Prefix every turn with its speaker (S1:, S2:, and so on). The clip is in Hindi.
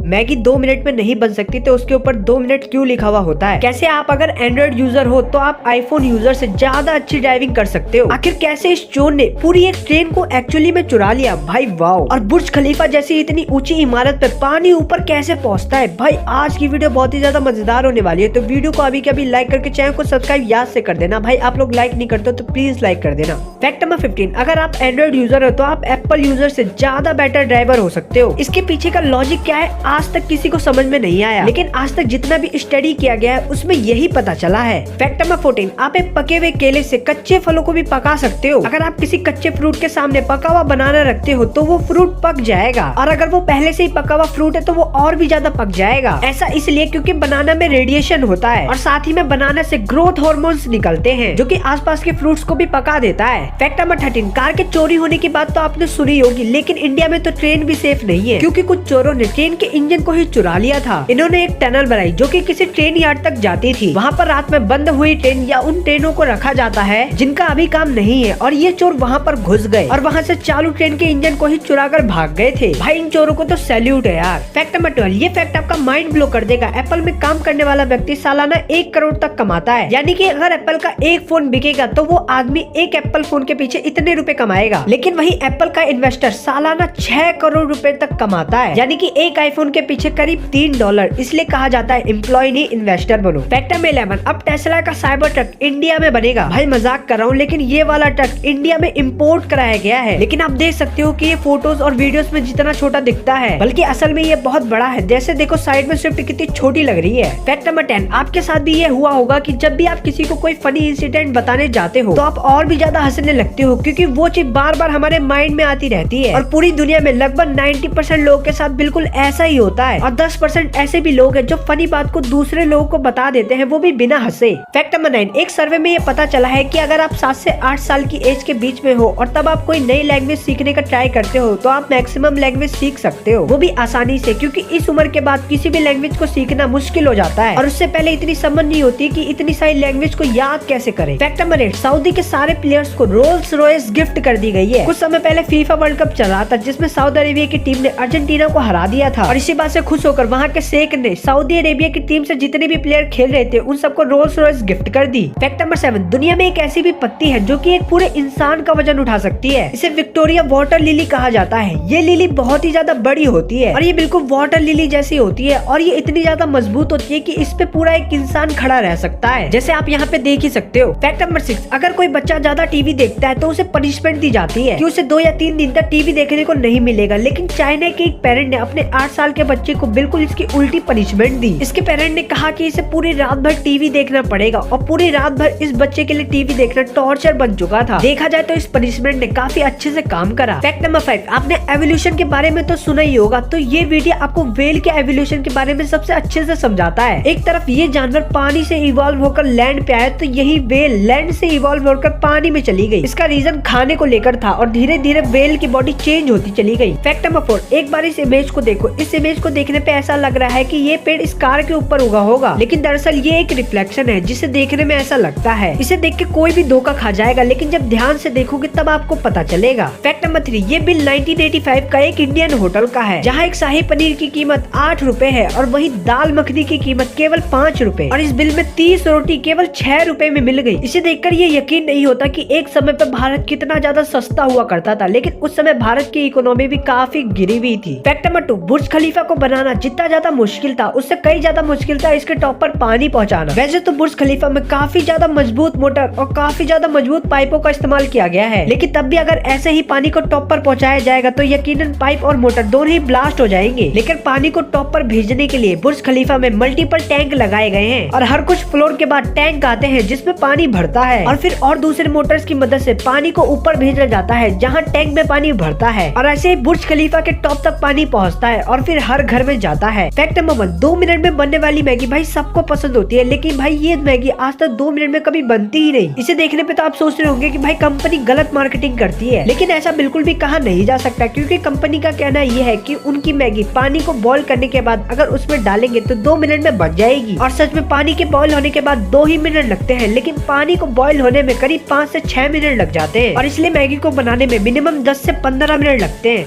S1: मैगी 2 मिनट में नहीं बन सकती तो उसके ऊपर 2 मिनट क्यों लिखा हुआ होता है? कैसे आप अगर एंड्रॉइड यूजर हो तो आप आईफोन यूजर से ज्यादा अच्छी ड्राइविंग कर सकते हो? आखिर कैसे इस चोर ने पूरी एक ट्रेन को एक्चुअली में चुरा लिया? भाई वाओ। और बुर्ज खलीफा जैसी इतनी ऊंची इमारत पे पानी ऊपर कैसे पहुंचता है? भाई आज की वीडियो बहुत ही ज्यादा मजेदार होने वाली है, तो वीडियो को अभी के अभी लाइक करके चैनल को सब्सक्राइब याद से कर देना। भाई आप लोग लाइक नहीं करते तो प्लीज लाइक कर देना। फैक्ट नंबर 15, अगर आप एंड्रॉइड यूजर हो तो आप एप्पल यूजर से ज्यादा बेटर ड्राइवर हो सकते हो। इसके पीछे का लॉजिक क्या है आज तक किसी को समझ में नहीं आया, लेकिन आज तक जितना भी स्टडी किया गया है उसमें यही पता चला है। फैक्ट नंबर 14, आप एक पके हुए केले से कच्चे फलों को भी पका सकते हो। अगर आप किसी कच्चे फ्रूट के सामने पका हुआ बनाना रखते हो तो वो फ्रूट पक जाएगा, और अगर वो पहले से ही पका हुआ फ्रूट है तो वो और भी ज्यादा पक जाएगा। ऐसा इसलिए क्योंकि बनाना में रेडिएशन होता है और साथ ही में बनाना से ग्रोथ हार्मोन्स निकलते हैं जो कि आसपास के फ्रूट्स को भी पका देता है। फैक्ट नंबर 13, कार के चोरी होने की बात तो आपने सुनी होगी, लेकिन इंडिया में तो ट्रेन भी सेफ नहीं है क्योंकि कुछ चोरों ने ट्रेन के इंजन को ही चुरा लिया था। इन्होंने एक टनल बनाई जो कि किसी ट्रेन यार्ड तक जाती थी। वहाँ पर रात में बंद हुई ट्रेन या उन ट्रेनों को रखा जाता है जिनका अभी काम नहीं है, और ये चोर वहाँ पर घुस गए और वहाँ से चालू ट्रेन के इंजन को ही चुरा कर भाग गए थे। भाई इन चोरों को तो सैल्यूट है यार। फैक्ट नंबर 12, ये फैक्ट आपका माइंड ब्लो कर देगा। एप्पल में काम करने वाला व्यक्ति सालाना 1 करोड़ तक कमाता है, यानी कि अगर एप्पल का एक फोन बिकेगा तो वो आदमी एक एप्पल फोन के पीछे इतने रुपए कमाएगा। लेकिन वही एप्पल का इन्वेस्टर सालाना 6 करोड़ रुपए तक कमाता है, यानी कि एक आईफोन के पीछे करीब $3। इसलिए कहा जाता है एम्प्लॉय नहीं इन्वेस्टर बनो। फैक्ट नंबर 11, अब टेस्ला का साइबर ट्रक इंडिया में बनेगा। भाई मजाक कर रहा हूँ, लेकिन ये वाला ट्रक इंडिया में इम्पोर्ट कराया गया है। लेकिन आप देख सकते हो कि ये फोटोज और वीडियोस में जितना छोटा दिखता है, बल्कि असल में ये बहुत बड़ा है। जैसे देखो साइड में स्विफ्ट कितनी छोटी लग रही है। फैक्ट नंबर 10, आपके साथ भी ये हुआ होगा कि जब भी आप किसी को कोई फनी इंसिडेंट बताने जाते हो तो आप और भी ज्यादा हंसने लगते हो क्योंकि वो चीज बार बार हमारे माइंड में आती रहती है। और पूरी दुनिया में लगभग 90% लोगों के साथ बिल्कुल ऐसा ही होता है, और 10% ऐसे भी लोग हैं जो फनी बात को दूसरे लोगों को बता देते हैं, वो भी बिना हंसे। फैक्ट नंबर 9, एक सर्वे में ये पता चला है कि अगर आप 7 से 8 साल की एज के बीच में हो और तब आप कोई नई लैंग्वेज सीखने का ट्राई करते हो तो आप मैक्सिमम लैंग्वेज सीख सकते हो, वो भी आसानी से, क्योंकि इस उम्र के बाद किसी भी लैंग्वेज को सीखना मुश्किल हो जाता है और उससे पहले इतनी समझ नहीं होती कि इतनी सारी लैंग्वेज को याद कैसे करें। फैक्ट नंबर 8, सऊदी के सारे प्लेयर्स को रोल्स रॉयस गिफ्ट कर दी गई है। कुछ समय पहले फीफा वर्ल्ड कप चल रहा था जिसमें सऊदी अरेबिया की टीम ने अर्जेंटीना को हरा दिया था, और इसी बात से खुश होकर वहाँ के शेख ने सऊदी अरेबिया की टीम से जितने भी प्लेयर खेल रहे थे उन सबको रोल्स रॉयस गिफ्ट कर दी। फैक्ट नंबर 7, दुनिया में एक ऐसी भी पत्ती है जो कि एक पूरे इंसान का वजन उठा सकती है। इसे विक्टोरिया वाटर लिली कहा जाता है। ये लिली बहुत ही ज्यादा बड़ी होती है और ये बिल्कुल वाटर लिली जैसी होती है, और ये इतनी ज्यादा मजबूत होती है कि इस पे पूरा एक इंसान खड़ा रह सकता है, जैसे आप यहाँ पे देख ही सकते हो। फैक्ट नंबर 6, अगर कोई बच्चा ज्यादा टीवी देखता है तो उसे पनिशमेंट दी जाती है कि उसे 2 या 3 दिन तक टीवी देखने को नहीं मिलेगा। लेकिन चाइना के एक पेरेंट ने अपने 8 साल के बच्चे को बिल्कुल इसकी उल्टी पनिशमेंट दी। इसके पेरेंट ने कहा कि इसे पूरी रात भर टीवी देखना पड़ेगा, और पूरी रात भर इस बच्चे के लिए टीवी देखना टॉर्चर बन चुका था। देखा जाए तो इस पनिशमेंट ने काफी अच्छे से काम करा। फैक्ट नंबर 5, आपने एवोल्यूशन के बारे में तो सुना ही होगा, तो ये वीडियो आपको व्हेल के एवोल्यूशन के बारे में सबसे अच्छे से समझाता है। एक तरफ ये जानवर पानी से इवॉल्व होकर लैंड पे आया, तो यही व्हेल लैंड से इवॉल्व होकर पानी में चली गई। इसका रीजन खाने को लेकर था और धीरे धीरे व्हेल की बॉडी चेंज होती चली गई। फैक्ट नंबर 4, एक बार इस इमेज को देखो। इस इमेज को देखने पे ऐसा लग रहा है कि ये पेड़ इस कार के ऊपर उगा होगा, लेकिन दरअसल ये एक रिफ्लेक्शन है जिसे देखने में ऐसा लगता है। इसे देख के कोई भी धोखा खा जाएगा, लेकिन जब ध्यान से देखोगे तब आपको पता चलेगा। फैक्ट नंबर 3, ये बिल 1985 का एक इंडियन होटल का है जहाँ एक शाही पनीर की कीमत 8 रुपए है और वही दाल मखनी की कीमत केवल 5 रुपए, और इस बिल में 30 रोटी केवल 6 रुपए में मिल गई। इसे देखकर ये यकीन नहीं होता कि एक समय पे भारत कितना ज्यादा सस्ता हुआ करता था, लेकिन उस समय भारत की इकोनॉमी भी काफी गिरी हुई थी। फैक्ट नंबर 2, बुर्ज खलीफा को बनाना जितना ज्यादा मुश्किल था उससे कई ज्यादा मुश्किल था इसके टॉप पर पानी पहुंचाना। वैसे तो बुर्ज खलीफा में काफी ज्यादा मजबूत मोटर और काफी ज्यादा मजबूत पाइपों का इस्तेमाल किया गया है, लेकिन तब भी अगर ऐसे ही पानी को टॉप पर पहुंचाया जाएगा तो यकीनन पाइप और मोटर दोनों ही ब्लास्ट हो जाएंगे। लेकिन पानी को टॉप पर भेजने के लिए बुर्ज खलीफा में मल्टीपल टैंक लगाए गए हैं, और हर कुछ फ्लोर के बाद टैंक आते हैं जिसमें पानी भरता है, और फिर और दूसरे मोटर्स की मदद से पानी को ऊपर भेजा जाता है जहाँ टैंक में पानी भरता है, और ऐसे ही बुर्ज खलीफा के टॉप तक पानी पहुँचता है और फिर हर घर में जाता है। फैक्ट नंबर 1, 2 मिनट में बनने वाली मैगी भाई सबको पसंद होती है, लेकिन भाई ये मैगी आज तक 2 मिनट में कभी बनती ही नहीं। इसे देखने पे तो आप सोच रहे होंगे कि भाई कंपनी गलत मार्केटिंग करती है, लेकिन ऐसा बिल्कुल भी कहा नहीं जा सकता, क्योंकि कंपनी का कहना यह है कि उनकी मैगी पानी को बॉईल करने के बाद अगर उसमें डालेंगे तो 2 मिनट में बन जाएगी। और सच में पानी के बॉईल होने के बाद 2 ही मिनट लगते हैं, लेकिन पानी को बॉईल होने में करीब 5 से 6 मिनट लग जाते हैं, और इसलिए मैगी को बनाने में मिनिमम 10 से 15 मिनट लगते हैं।